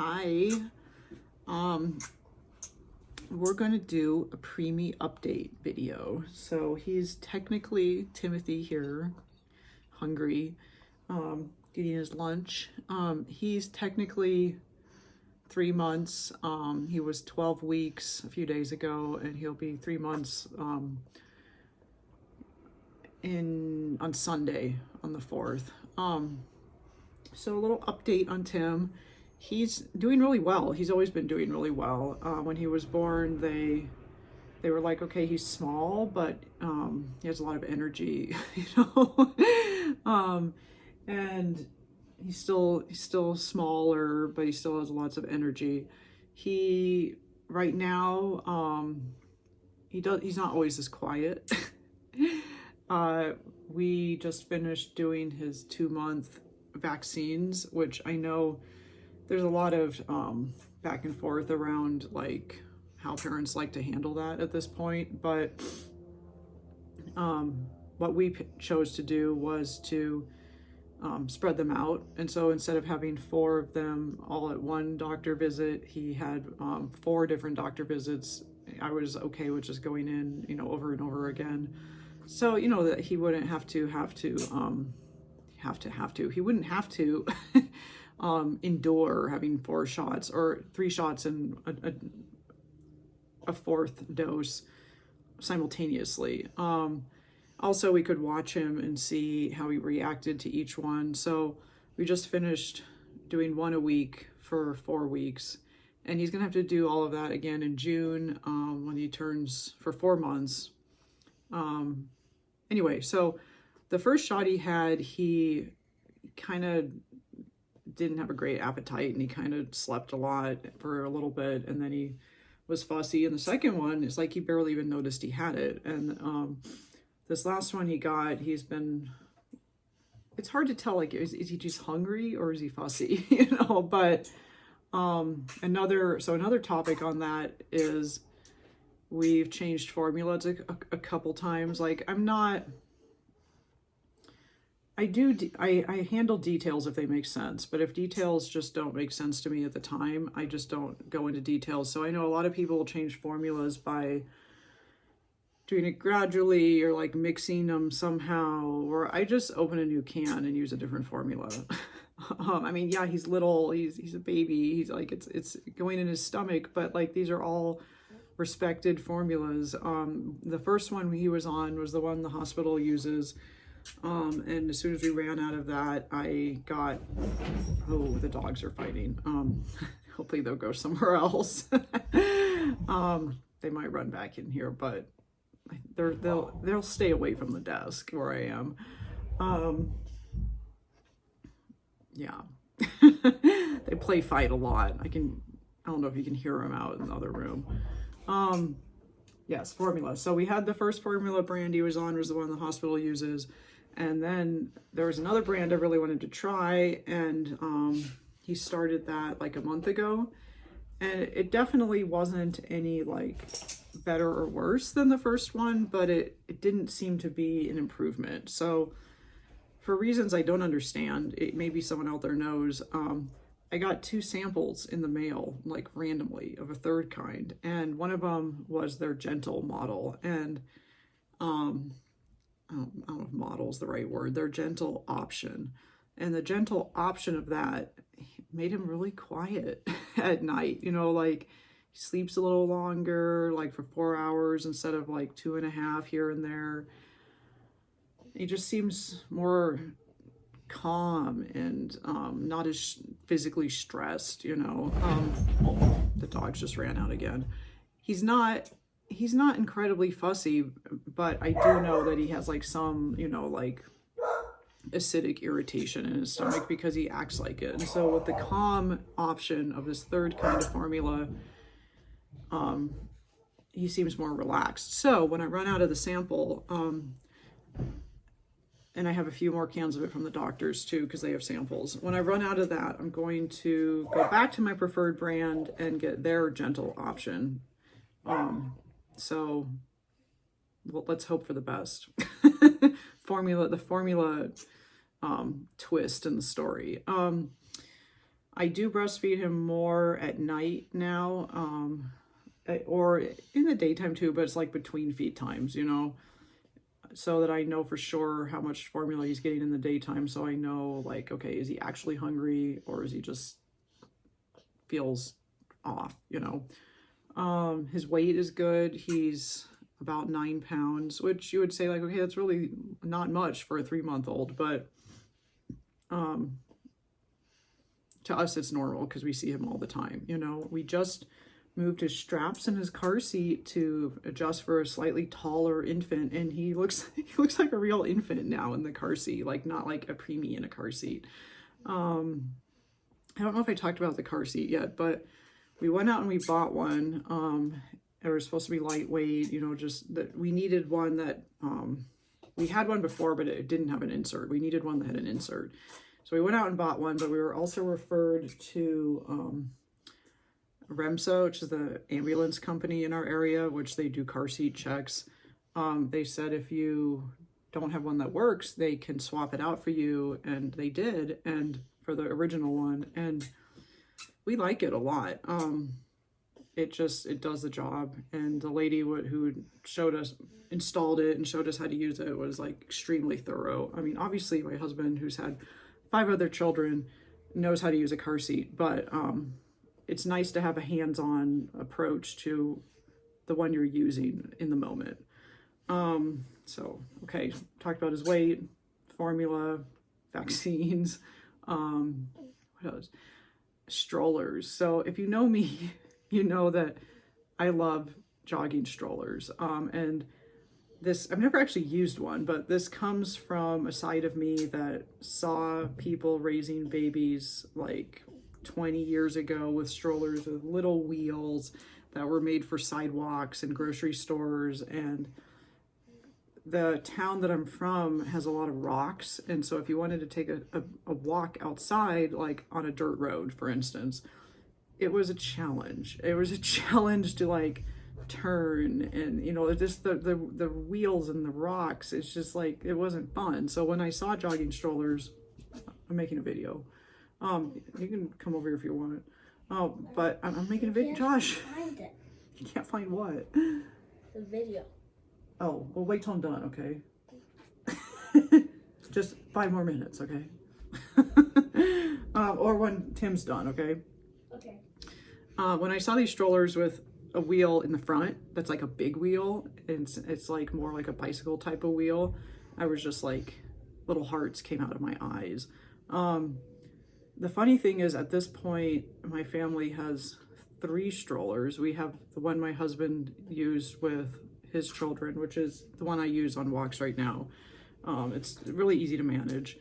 Hi. We're going to do a Preemie update video. So he's technically, Timothy here, hungry, getting his lunch. He's technically 3 months. He was 12 weeks a few days ago, and he'll be 3 months on Sunday, on the 4th. So a little update on Tim. He's doing really well. He's always been doing really well. When he was born, they were like, okay, he's small, but he has a lot of energy, and he's still smaller, but he still has lots of energy. He right now, he's not always this quiet. We just finished doing his 2-month vaccines, which I know there's a lot of back and forth around like how parents like to handle that at this point, but what we chose to do was to spread them out. And so instead of having 4 of them all at one doctor visit, he had 4 different doctor visits. I was okay with just going in, over and over again. So, that he wouldn't he wouldn't have to endure having 4 shots or 3 shots and a 4th dose simultaneously. Also, we could watch him and see how he reacted to each one. So we just finished doing 1 a week for 4 weeks, and he's gonna have to do all of that again in June when he turns for 4 months. Anyway, so the first shot he had, he kind of didn't have a great appetite, and he kind of slept a lot for a little bit, and then he was fussy. And the second one is like he barely even noticed he had it. And this last one he got, it's hard to tell, like, is he just hungry or is he fussy? But another topic on that is we've changed formulas a couple times. Like, I handle details if they make sense, but if details just don't make sense to me at the time, I just don't go into details. So I know a lot of people will change formulas by doing it gradually or like mixing them somehow, or I just open a new can and use a different formula. I mean, yeah, he's little, he's a baby, he's like, it's going in his stomach, but like, these are all respected formulas. The first one he was on was the one the hospital uses. And as soon as we ran out of that, I got, the dogs are fighting. Hopefully they'll go somewhere else. They might run back in here, but they'll stay away from the desk where I am. Yeah. They play fight a lot. I don't know if you can hear them out in the other room. Yes, formula. So we had the first formula brand he was on was the one the hospital uses. And then there was another brand I really wanted to try, and he started that like a month ago. And it definitely wasn't any like better or worse than the first one, but it didn't seem to be an improvement. So for reasons I don't understand, maybe someone out there knows, I got 2 samples in the mail, like randomly, of a third kind. And one of them was their gentle model. And I don't know if model is the right word, their gentle option. And the gentle option of that made him really quiet at night. Like he sleeps a little longer, like for 4 hours instead of like 2.5 here and there. He just seems more calm and not as physically stressed. The dogs just ran out again. He's not incredibly fussy, but I do know that he has like some, like acidic irritation in his stomach because he acts like it. And so with the calm option of this third kind of formula, he seems more relaxed. So when I run out of the sample, and I have a few more cans of it from the doctors too, because they have samples. When I run out of that, I'm going to go back to my preferred brand and get their gentle option. So well, let's hope for the best. The formula twist in the story. I do breastfeed him more at night now, or in the daytime too, but it's like between feed times, you know, so that I know for sure how much formula he's getting in the daytime. So I know, like, okay, is he actually hungry or is he just feels off, you know? His weight is good. He's about 9 pounds, which you would say like, okay, that's really not much for a 3-month-old, but to us it's normal because we see him all the time. You know, we just moved his straps in his car seat to adjust for a slightly taller infant, and he looks like a real infant now in the car seat, like not like a preemie in a car seat. I don't know if I talked about the car seat yet, but we went out and we bought one. It was supposed to be lightweight, you know, just that we needed one that, we had one before, but it didn't have an insert. We needed one that had an insert. So we went out and bought one, but we were also referred to REMSA, which is the ambulance company in our area, which they do car seat checks. They said if you don't have one that works, they can swap it out for you, and they did, and for the original one, and we like it a lot. It does the job, and the lady who showed us, installed it and showed us how to use it, was like extremely thorough. I mean, obviously my husband, who's had 5 other children, knows how to use a car seat, but it's nice to have a hands-on approach to the one you're using in the moment. So, okay, talked about his weight, formula, vaccines, what else? Strollers. So if you know me, you know that I love jogging strollers. And this, I've never actually used one, but this comes from a side of me that saw people raising babies like 20 years ago with strollers with little wheels that were made for sidewalks and grocery stores. And the town that I'm from has a lot of rocks. And so if you wanted to take a walk outside, like on a dirt road, for instance, it was a challenge. It was a challenge to like turn, and you know, just the wheels and the rocks, it's just like, it wasn't fun. So when I saw jogging strollers, I'm making a video. You can come over here if you want. But I'm making a video. Josh, Find it. You can't find what? The video. Oh, well, wait till I'm done, okay? Just 5 more minutes, okay? Or when Tim's done, okay? Okay. When I saw these strollers with a wheel in the front, that's like a big wheel, and it's like more like a bicycle type of wheel, I was just like, little hearts came out of my eyes. The funny thing is, at this point, my family has 3 strollers. We have the one my husband used with his children, which is the one I use on walks right now. It's really easy to manage,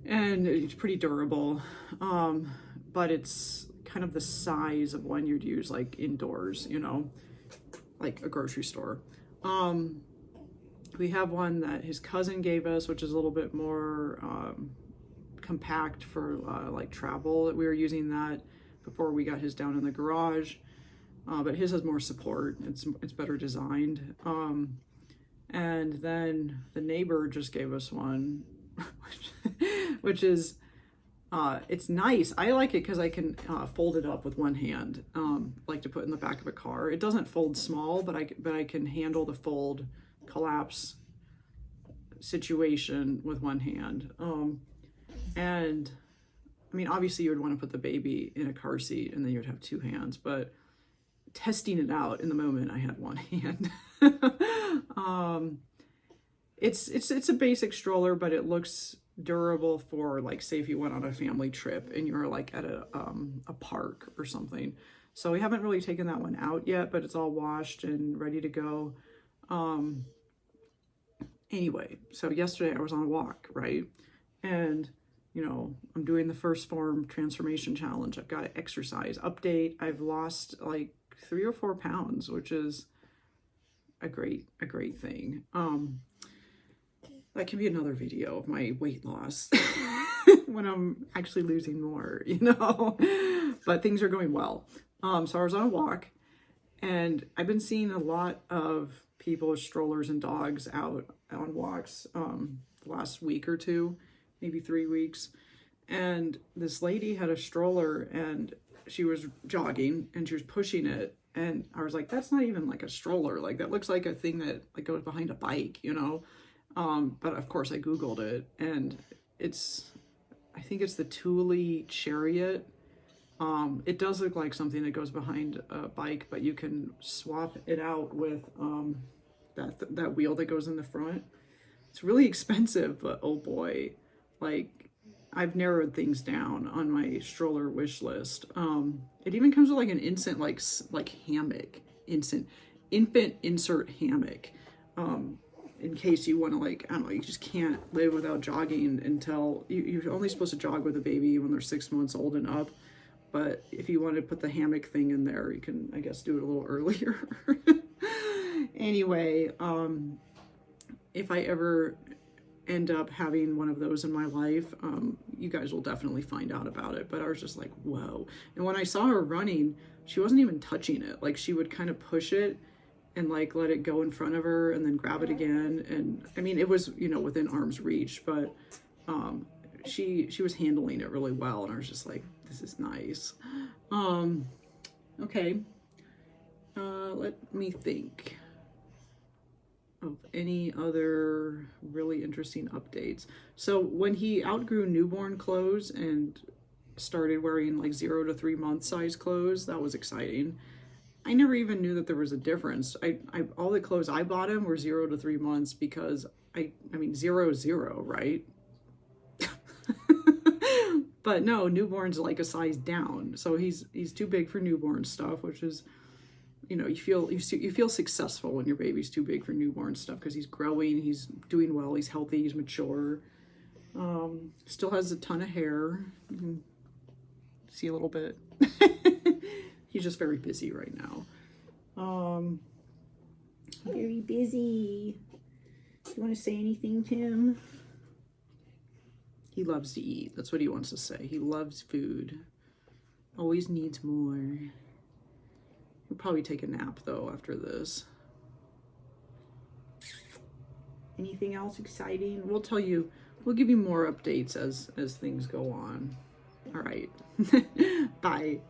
and it's pretty durable, but it's kind of the size of one you'd use like indoors, you know, like a grocery store. We have one that his cousin gave us, which is a little bit more compact for like travel. We were using that before we got his down in the garage, but his has more support. It's better designed. And then the neighbor just gave us one, which is it's nice. I like it because I can fold it up with one hand, like to put in the back of a car. It doesn't fold small, but I can handle the fold collapse situation with one hand. And I mean, obviously you would want to put the baby in a car seat and then you'd have 2 hands, but testing it out in the moment, I had one hand. It's a basic stroller, but it looks durable for, like, say if you went on a family trip and you're like at a park or something. So we haven't really taken that one out yet, but it's all washed and ready to go. Anyway, so yesterday I was on a walk, right? And you know, I'm doing the First Form Transformation Challenge. I've got to exercise. Update, I've lost like 3 or 4 pounds, which is a great thing. That can be another video of my weight loss when I'm actually losing more, you know, but things are going well. So I was on a walk, and I've been seeing a lot of people with strollers and dogs out on walks the last week or 2, maybe 3 weeks. And this lady had a stroller and she was jogging and she was pushing it. And I was like, that's not even like a stroller. Like that looks like a thing that like goes behind a bike, you know? But of course I Googled it and I think it's the Thule Chariot. It does look like something that goes behind a bike, but you can swap it out with that wheel that goes in the front. It's really expensive, but oh boy, like I've narrowed things down on my stroller wish list. It even comes with like an instant like hammock, infant insert hammock. In case you want to like, I don't know, you just can't live without jogging until you're only supposed to jog with a baby when they're 6 months old and up. But if you want to put the hammock thing in there, you can, I guess, do it a little earlier. Anyway, if I ever end up having one of those in my life, you guys will definitely find out about it. But I was just like, whoa. And when I saw her running, she wasn't even touching it. Like she would kind of push it and like let it go in front of her and then grab it again. And I mean, it was, you know, within arm's reach, but she was handling it really well. And I was just like, this is nice. Okay. Let me think of any other really interesting updates. So when he outgrew newborn clothes and started wearing like 0 to 3 month size clothes, that was exciting. I never even knew that there was a difference. All the clothes I bought him were 0 to 3 months because I mean 0 is 0, right? But no, newborn's like a size down. So he's too big for newborn stuff, which is, you know, you feel successful when your baby's too big for newborn stuff because he's growing, he's doing well, he's healthy, he's mature. Still has a ton of hair. You can see a little bit. He's just very busy right now. Very busy. Do you want to say anything, Tim? He loves to eat. That's what he wants to say. He loves food. Always needs more. He'll probably take a nap though after this. Anything else exciting? We'll give you more updates as things go on. All right. Bye.